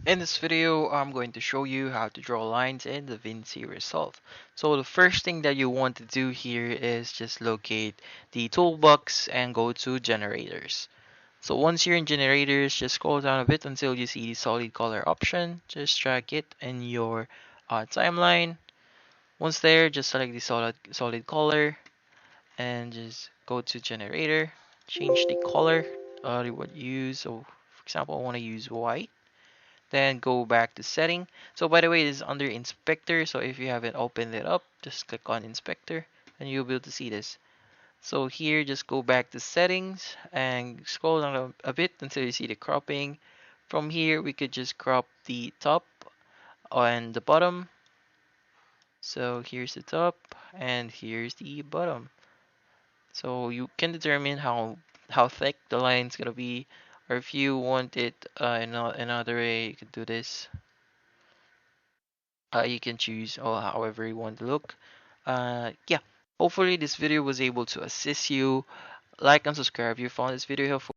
In this video, I'm going to show you how to draw lines in Davinci Resolve. So the first thing that you want to do here is just locate the toolbox and go to generators. So once you're in generators, just scroll down a bit until you see the solid color option. Just drag it in your timeline. Once there, just select the solid color and just go to generator. Change the color you would use. So for example, I want to use white. Then go back to setting. So by the way, this is under inspector. So if you haven't opened it up, just click on inspector and you'll be able to see this. So here, just go back to settings and scroll down a bit until you see the cropping. From here, we could just crop the top and the bottom. So here's the top and here's the bottom. So you can determine how thick the line's gonna be, or if you want it in another way, you can do this. You can choose or however you want to look. Yeah, hopefully this video was able to assist you. Like and subscribe if you found this video helpful.